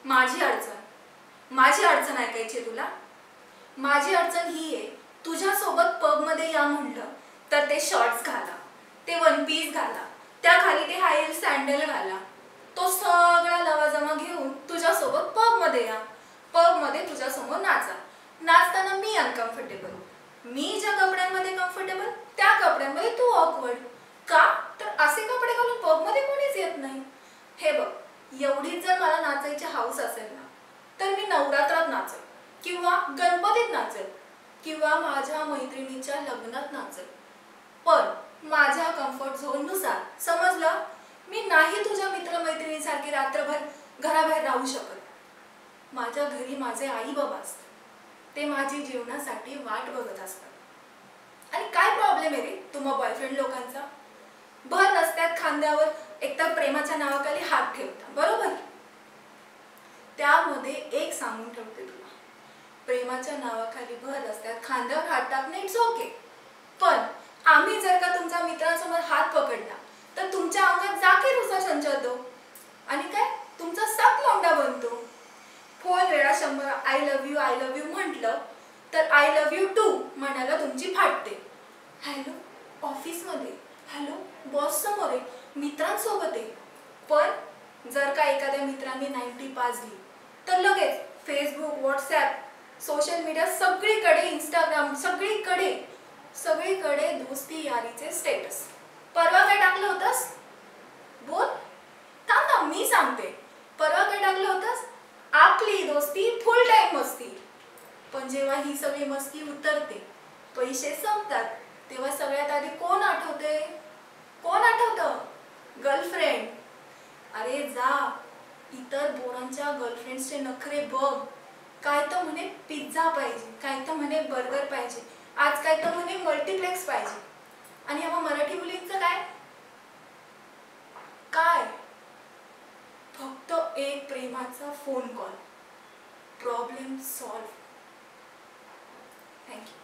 माझी अडचण ऐकायची तुला? माझी अडचण ही आहे, तुझ्यासोबत पब मध्ये या म्हणलं तर ते शॉर्ट्स घाला, ते वन पीस घाला, त्या खाली ते हाय हील सँडल घाला, तो सगळा लवाजमा घेऊन तुझ्यासोबत पब मध्ये या, पब मध्ये तुझ्यासमोर नाचा. नाचताना मी अनकम्फर्टेबल, मी ज्या कपड्यांमध्ये कम्फर्टेबल त्या कपड्यांमध्ये तू ऑकवर्ड. का तर असे कपडे घालून पब मध्ये कोणीच येत नाही. हे बघ, एवढीच जर मला नाचायची हौस असेल ना, तर मी नवरात्रात नाचेल, किंवा गणपतीत नाचेल, किंवा माझ्या मैत्रिणीच्या लग्नात नाचेल. पण माझ्या कम्फर्ट झोन नुसार. समजलं? मी नाही तुझ्या मित्रमैत्रिणीसारखी रात्रभर घराबाहेर राहू शकत. माझ्या घरी माझे आई बाबा असतात, ते माझी जेवणासाठी वाट बघत असतात. आणि काय प्रॉब्लेम आहे रे तुम्हा बॉयफ्रेंड लोकांचा? भर रस्त्यात खांद्यावर एकतर प्रेमाच्या नावाखाली हात ठेवता, बरोबर? त्यामध्ये एक सांगून ठेवते तुला, प्रेमाच्या नावाखाली भर रस्त्यात खांद्यावर हात टाकणे इट्स ओके, पण आम्ही जर का तुमच्या मित्रांसमोर हात पकडला तर तुमच्या अंगात जाकीरूचा संचारतो आणि काय तुमचा सात लोंढा बनतो. फोन वेळा 100 आय लव्ह यू म्हटलं तर आय लव्ह यू टू म्हणायला तुमची फाटते. हॅलो ऑफिसमध्ये, हॅलो बॉस समोर आहे, मित्रांसोबत आहे. पण जर का एखाद्या मित्रांनी 90 पाजली तर लगेच फेसबुक, व्हॉट्सॲप, सोशल मीडिया सगळीकडे, इंस्टाग्राम सगळीकडे दोस्ती यारीचे स्टेटस. परवा काय टाकलं होतंस? बोल, थांब ना मी सांगते. परवा काय टाकलं होतंस? आपली दोस्ती फुल टाइम मस्ती. पण जेव्हा ही सगळी मस्ती उतरते, पैसे संपतात, तेव्हा सगळ्यात आधी कोण आठवते? कोण आठवतं? गर्लफ्रेंड. अरे जा, इतर पोरांच्या गर्लफ्रेंड्सचे नखरे बघ. काय तर म्हणे पिझ्झा पाहिजे, काय तर म्हणे बर्गर पाहिजे, आज काय तर म्हणे मल्टीप्लेक्स पाहिजे. आणि आम्हा मराठी मुलींचं काय? काय? फक्त एक प्रेमाचा phone call, problem solve. Thank you.